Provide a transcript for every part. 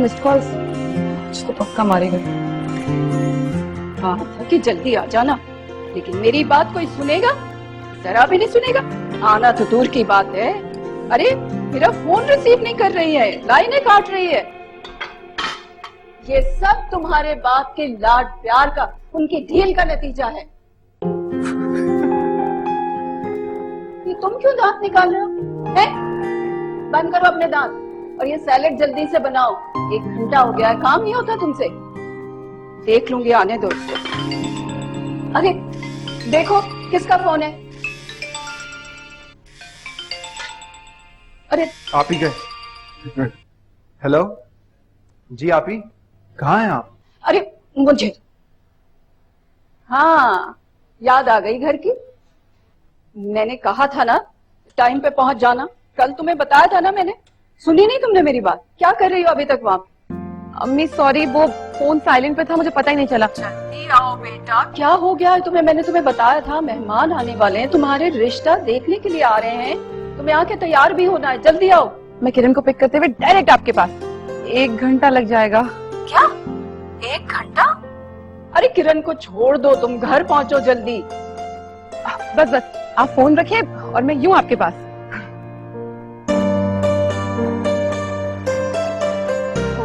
Missed calls, कुछ तो पक्का मारेगा। कहा था कि जल्दी आ जाना, लेकिन मेरी बात कोई सुनेगा? जरा भी नहीं सुनेगा। आना तो दूर की बात है, अरे मेरा फोन रिसीव नहीं कर रही है, लाइनें काट रही है। ये सब तुम्हारे बाप के लाड प्यार का, उनकी ढील का नतीजा है। ये तुम क्यों दांत निकाल रहे हो? हैं? बंद करो अपने दांत और ये सैलेड जल्दी से बनाओ। 1 घंटा हो गया है, काम नहीं होता तुमसे। देख लूंगी, आने दो उसको। अरे देखो किसका फोन है? अरे आप ही गए? हेलो जी, आप ही कहाँ हैं आप? अरे मुझे हाँ याद आ गई घर की। मैंने कहा था ना टाइम पे पहुंच जाना, कल तुम्हें बताया था ना मैंने। सुनी नहीं तुमने मेरी बात? क्या कर रही हो अभी तक वहां? अम्मी सॉरी, वो फोन साइलेंट पे था, मुझे पता ही नहीं चला। जल्दी आओ बेटा, क्या हो गया है तुम्हें? मैंने तुम्हें बताया था मेहमान आने वाले हैं, तुम्हारे रिश्ता देखने के लिए आ रहे हैं, तुम्हें आके तैयार भी होना है। जल्दी आओ। मैं किरण को पिक करते हुए डायरेक्ट आपके पास। 1 घंटा लग जाएगा। क्या 1 घंटा? अरे किरण को छोड़ दो, तुम घर पहुंचो जल्दी। बस बस, आप फोन रखिए और मैं यूं आपके पास।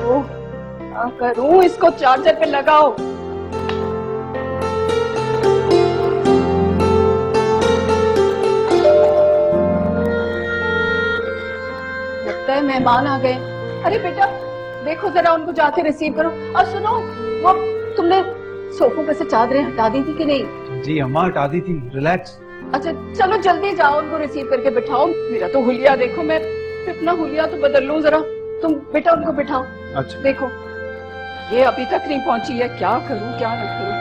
ओह, क्या करूं? इसको चार्जर पे लगाओ। लगता है मेहमान आ गए। अरे बेटा देखो जरा, उनको जाके रिसीव करो। और सुनो, वो तुमने सोफों पे से चादरें हटा दी थी कि नहीं? जी अम्मा हटा दी थी, रिलैक्स। अच्छा चलो जल्दी जाओ, उनको रिसीव करके बिठाओ। मेरा तो हुलिया देखो, मैं अपना हुलिया तो बदल लूं जरा। तुम बेटा उनको बिठाओ। अच्छा देखो ये अभी तक नहीं पहुंची है, क्या करूं क्या न करूं।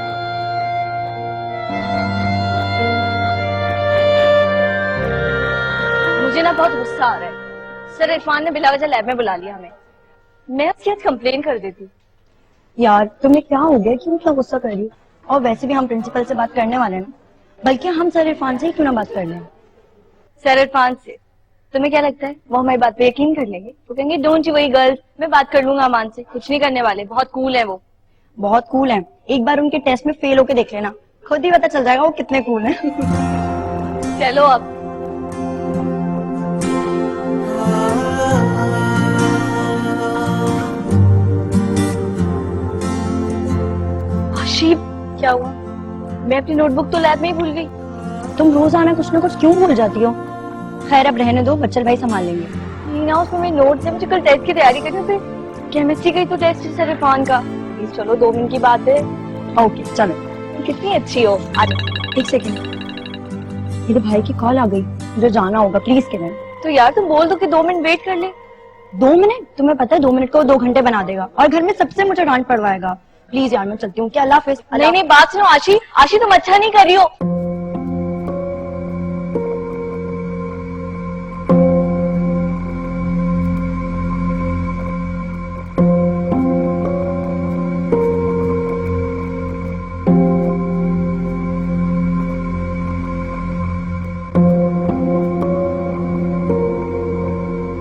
मुझे ना बहुत गुस्सा आ रहा है। सर इरफान ने बिला वजह लैब में बुला लिया हमें। मैं उसकी आज कंप्लेन कर देती। यार तुम्हें क्या हो गया, क्यों इतना गुस्सा कर रही हो? और वैसे भी हम प्रिंसिपल से बात करने वाले हैं ना, बल्कि हम सर इरफान से ही क्यों ना बात कर लें। सर इरफान से तुम्हें क्या लगता है वो हमारी बात पे यकीन कर लेंगे? वो कहेंगे डोंट यू वरी गर्ल्स, मैं बात कर लूंगा अमान से, कुछ नहीं करने वाले, बहुत कूल है वो। बहुत कूल है, एक बार उनके टेस्ट में फेल होके देख लेना, खुद ही पता चल जाएगा वो कितने कूल हैं। चलो अब आशिफ, क्या हुआ? मैं अपनी नोटबुक तो लैब में ही भूल गई। तुम रोजाना कुछ ना कुछ क्यों भूल जाती हो? खैर अब रहने दो, बच्चन भाई संभाल लेंगे। ना उसमें मेरे नोट्स है, मुझे कल टेस्ट की तैयारी करनी थी। केमिस्ट्री का ही तो टेस्ट है सर इरफान का। प्लीज चलो, 2 मिनट की बात है। ओके चलो। कितनी अच्छी हो। एक सेकेंड, मेरे भाई की कॉल आ गई, मुझे जाना होगा, प्लीज किरण। तो यार तुम बोल दो कि 2 मिनट वेट कर ले। 2 मिनट? तुम्हें पता है 2 मिनट को 2 घंटे बना देगा, और घर में सबसे मुझे डांट पड़वाएगा। प्लीज यार मैं चलती हूँ, क्या अल्लाह हाफिज। नहीं नहीं, बात सुनो आशी। आशी तुम अच्छा नहीं कर रही हो।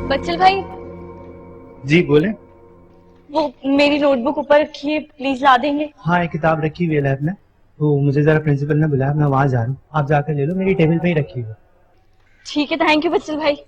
बच्चल भाई, जी बोले। वो मेरी नोटबुक ऊपर रखिए, प्लीज ला देंगे। हाँ एक किताब रखी हुई है लैब में, तो मुझे जरा प्रिंसिपल ने बुलाया, मैं वहां जा रहा हूँ, आप जाकर ले लो, मेरी टेबल पे ही रखी हुई है। ठीक है, थैंक यू बच्चल भाई।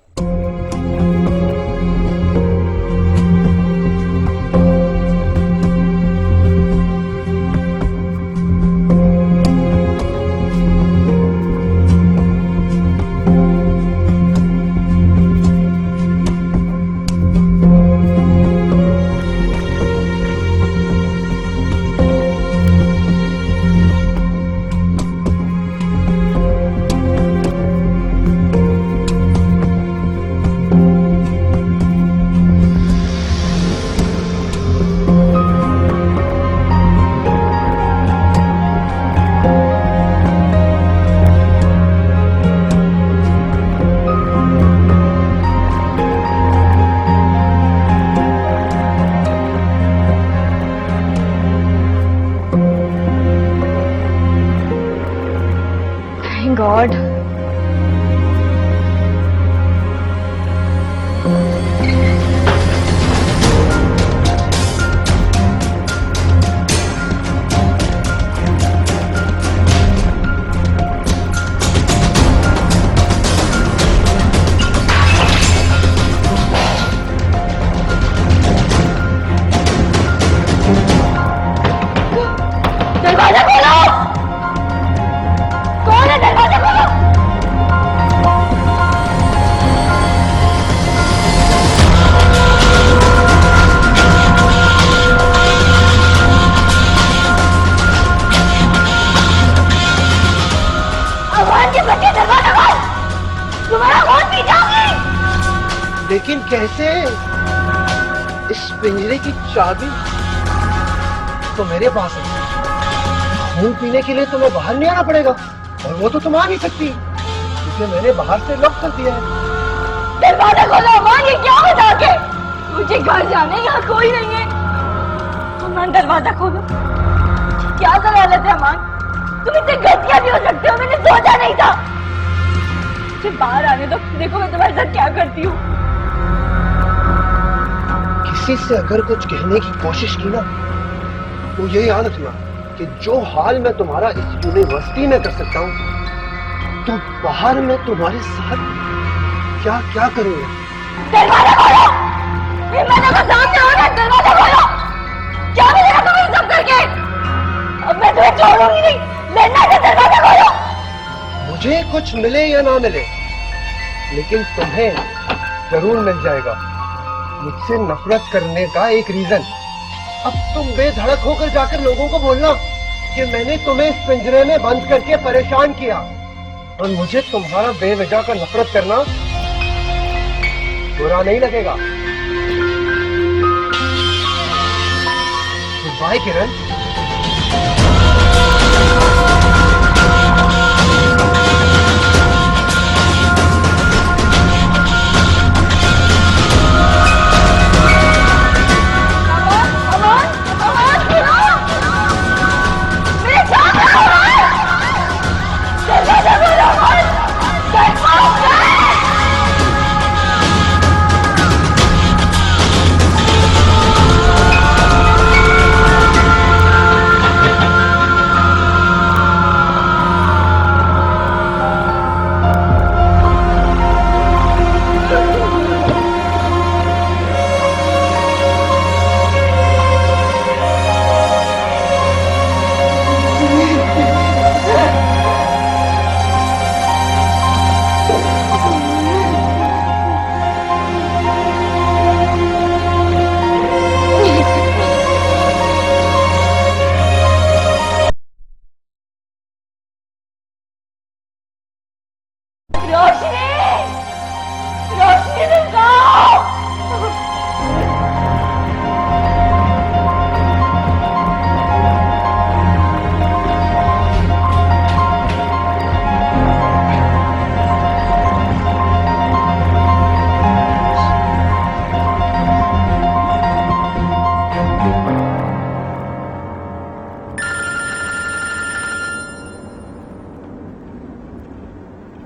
इस पिंजरे की चाबी तो मेरे पास है। खून पीने के लिए तुम्हें बाहर नहीं आना पड़ेगा, और वो तो तुम आ नहीं सकती क्योंकि मैंने बाहर से लॉक कर दिया है। दरवाजा खोलो अमान, ये क्या हो जाके? मुझे घर जाने यहाँ कोई नहीं है। अमान दरवाजा खोलो। क्या जलालत है अमान? तुम इतने घटिया भी हो सकते हो, मैंने सोचा नहीं था। मुझे बाहर आने दो, देखो मैं तुम्हारे साथ क्या करती हूँ। किसी से अगर कुछ कहने की कोशिश की ना तो ये याद रखना कि जो हाल मैं तुम्हारा इस यूनिवर्सिटी में कर सकता हूँ, तो बाहर मैं तुम्हारे साथ क्या क्या करूँगा। दरवाजा खोलो, ये मैंने को सामने हो रहा है, दरवाजा खोलो। क्या मिलेगा तुम्हें सब करके? अब मैं तुम्हें छोड़ूंगी नहीं, लड़ना है तो दरवाजा खोलो। मुझे कुछ मिले या ना मिले, लेकिन तुम्हें जरूर मिल जाएगा मुझसे नफरत करने का एक रीजन। अब तुम बेधड़क होकर जाकर लोगों को बोलना कि मैंने तुम्हें इस पिंजरे में बंद करके परेशान किया, और मुझे तुम्हारा बेवजह का नफरत करना बुरा नहीं लगेगा। तो बाय किरण।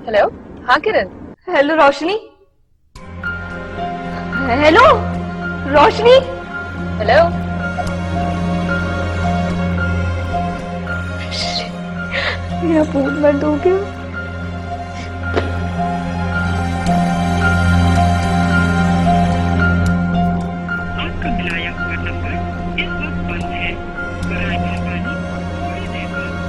हेलो, हाँ किरण। हेलो रोशनी। हेलो रोशनी। हेलो। मेरा फोन बंद हो गया। आपका मिलाया हुआ नंबर इस वक्त बंद है। बराए मेहरबानी थोड़ी देर बाद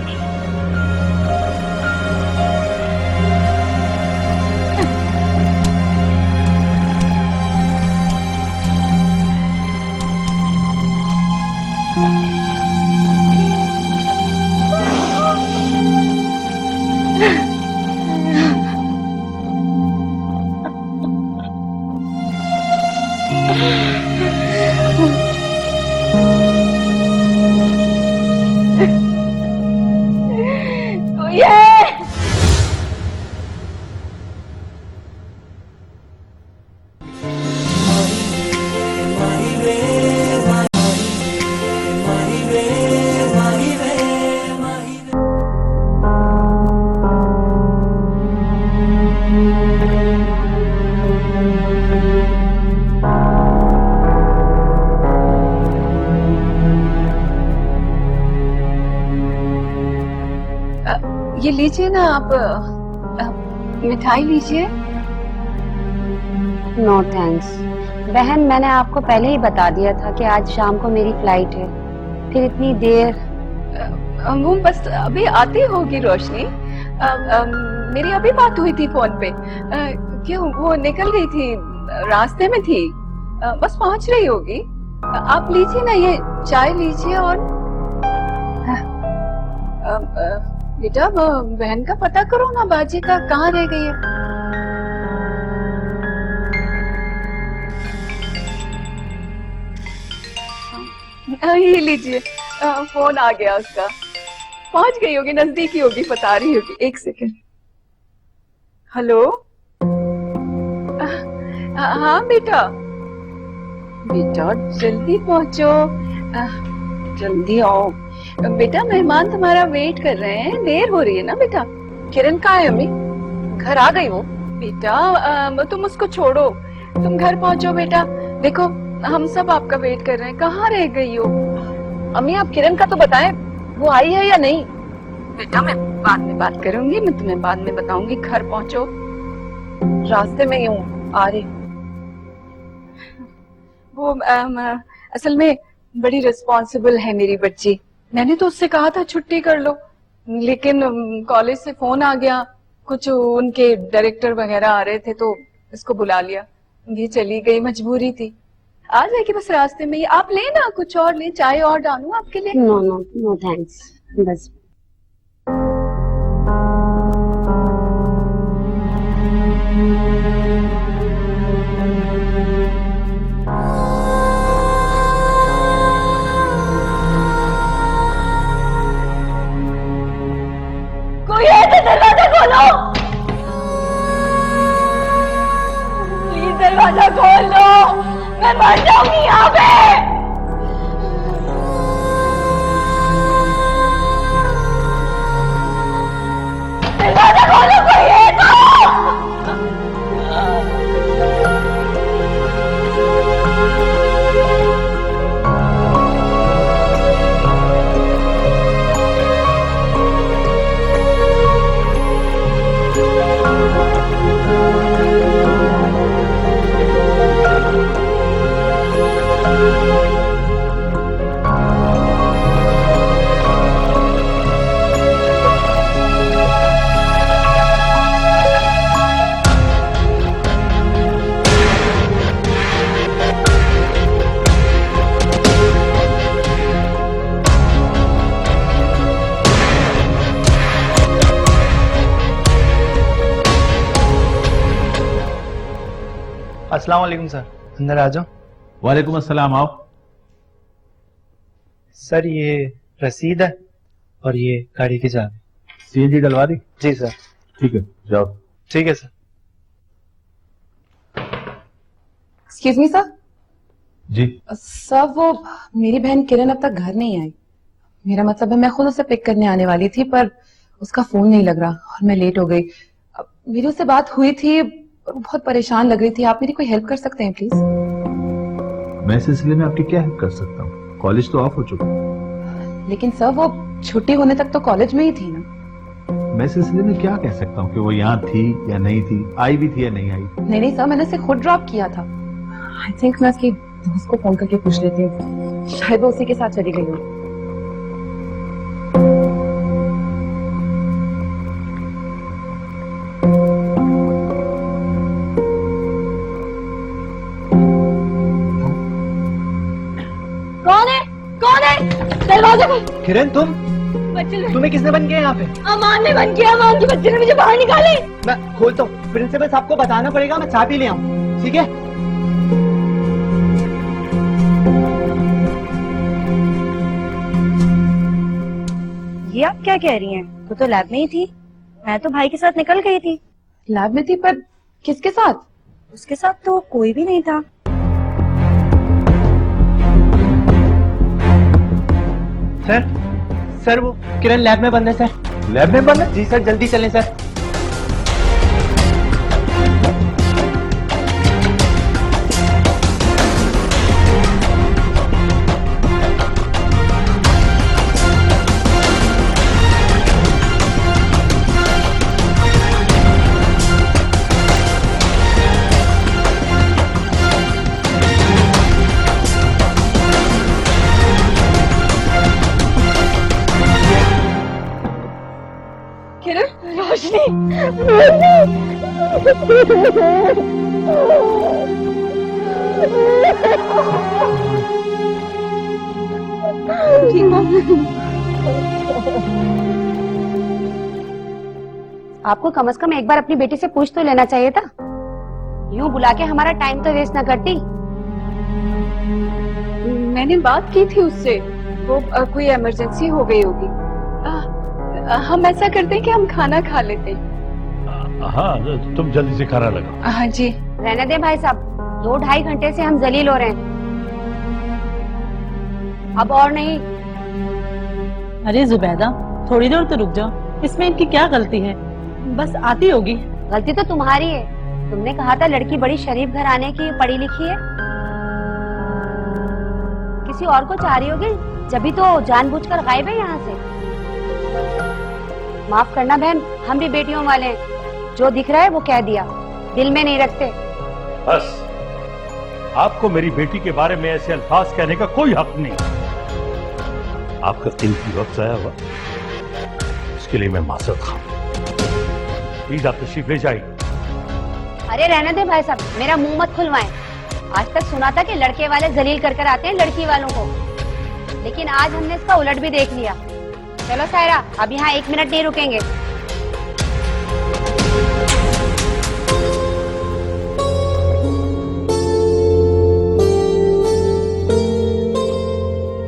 ये लीजिए ना आप, मिठाई लीजिए। नो थैंक्स बहन, मैंने आपको पहले ही बता दिया था कि आज शाम को मेरी फ्लाइट है, फिर इतनी देर। वो बस अभी आती होगी रोशनी। मेरी अभी बात हुई थी फोन पे। क्यों, वो निकल गई थी, रास्ते में थी, बस पहुंच रही होगी। आप लीजिए ना, ये चाय लीजिए। और बेटा बहन का पता करो ना, बाजी का कहाँ रह गई है। ये लीजिए, फोन आ गया उसका। पहुंच गई होगी, नजदीक ही होगी, बता रही होगी। एक सेकंड। हेलो। हाँ बेटा, बेटा जल्दी पहुंचो, जल्दी आओ बेटा, मेहमान तुम्हारा वेट कर रहे हैं, देर हो रही है ना बेटा। किरण कहाँ है अम्मी? घर आ गई वो? बेटा तुम उसको छोड़ो, तुम घर पहुंचो बेटा। देखो हम सब आपका वेट कर रहे हैं, कहाँ रह गई हो? अम्मी आप किरण का तो बताएं, वो आई है या नहीं? बेटा मैं बाद में बात करूंगी, मैं तुम्हें बाद में बताऊंगी। घर पहुंचो। रास्ते में ही हूँ, आ रही। वो असल में बड़ी रिस्पॉन्सिबल है मेरी बच्ची। मैंने तो उससे कहा था छुट्टी कर लो, लेकिन कॉलेज से फोन आ गया, कुछ उनके डायरेक्टर वगैरह आ रहे थे तो इसको बुला लिया, ये चली गई, मजबूरी थी। आ जाएगी बस रास्ते में ही। आप ले ना कुछ और, ले, चाय और डालूं आपके लिए? नो नो नो थैंक्स, बस। कोई है तो दरवाजा खोलो, प्लीज दरवाजा खोल दो, मैं मर जाऊंगी यहाँ पे। दरवाजा खोलो, कोई है तो। अस्सलाम वालेकुम सर, अंदर आ जाओ। वालेकुम अस्सलाम, आओ। सर ये रसीद है और ये गाड़ी की चाबी। सीएनजी डलवा दी? जी सर। ठीक है, जाओ। ठीक है सर। Excuse me sir. जी सर वो मेरी बहन किरण अब तक घर नहीं आई। मेरा मतलब है मैं खुद उसे पिक करने आने वाली थी, पर उसका फोन नहीं लग रहा और मैं लेट हो गई। मेरी उससे बात हुई थी, बहुत परेशान लग रही थी। आप मेरी कोई हेल्प कर सकते हैं प्लीज? मैं इस सिलसिले में आपकी क्या हेल्प कर सकता हूँ? कॉलेज तो ऑफ हो चुका है। लेकिन सर वो छुट्टी होने तक तो कॉलेज में ही थी ना। मैं इस सिलसिले में क्या कह सकता हूँ कि वो यहाँ थी या नहीं थी, आई भी थी या नहीं आई? नहीं सर, मैंने उसे खुद ड्रॉप किया था। आई थिंक मैं उसकी दोस्त को फोन करके पूछ लेती हूँ, शायद वो उसी के साथ चली गई हो। कौन है? कौन है? दरवाजा खोल। किरण तुम? बच्चे तुम्हें किसने बंद किया यहाँ पे? अमान ने बंद किया, अमान के बच्चे ने मुझे बाहर निकाले। मैं खोलता हूँ, प्रिंसिपल साहब को बताना पड़ेगा, मैं चाबी ले आऊँ, ठीक है? ये आप क्या कह रही हैं? वो तो लैब में ही थी, मैं तो भाई के साथ निकल गई थी। लैब में थी, पर किसके साथ? उसके साथ तो कोई भी नहीं था। सर वो किरण लैब में बंद है सर। लैब में बंद है? जी सर, जल्दी चलें सर। रोशनी, आपको कम से कम एक बार अपनी बेटी से पूछ तो लेना चाहिए था। यूं बुला के हमारा टाइम तो वेस्ट ना करती। मैंने बात की थी उससे, वो कोई इमरजेंसी हो गई होगी। हम ऐसा करते हैं कि हम खाना खा लेते हैं। हाँ, तुम जल्दी से खाना लगा। हाँ जी। रहने दे भाई साहब, 2-2.5 घंटे से हम जलील हो रहे हैं, अब और नहीं। अरे जुबैदा, थोड़ी देर तो रुक जाओ, इसमें इनकी क्या गलती है, बस आती होगी। गलती तो तुम्हारी है, तुमने कहा था लड़की बड़ी शरीफ घर आने की, पढ़ी लिखी है, किसी और को चाह रही होगी, जभी तो जानबूझकर गायब है यहाँ से। माफ करना बहन, हम भी बेटियों वाले हैं, जो दिख रहा है वो कह दिया, दिल में नहीं रखते। बस, आपको मेरी बेटी के बारे में ऐसे अल्फाज कहने का कोई हक नहीं। आपका कीमती वक्त जाया हुआ, इसके लिए मैं माजरत खाऊं। प्लीज आप तशरीफ ले जाइए। अरे रहने दे भाई साहब, मेरा मुंह मत खुलवाएं। आज तक सुना था कि लड़के वाले जलील कर कर आते हैं लड़की वालों को, लेकिन आज हमने इसका उलट भी देख लिया। चलो सायरा, अब यहाँ 1 मिनट नहीं रुकेंगे।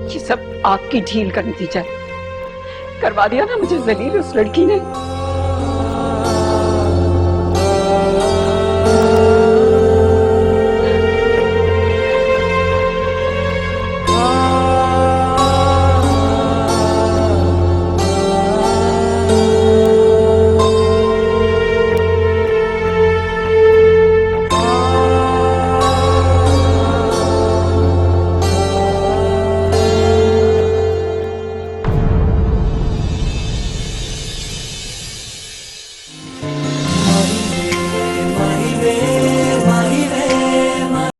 ये सब आपकी ढील का नतीजा है। करवा दिया ना मुझे जलील उस लड़की ने।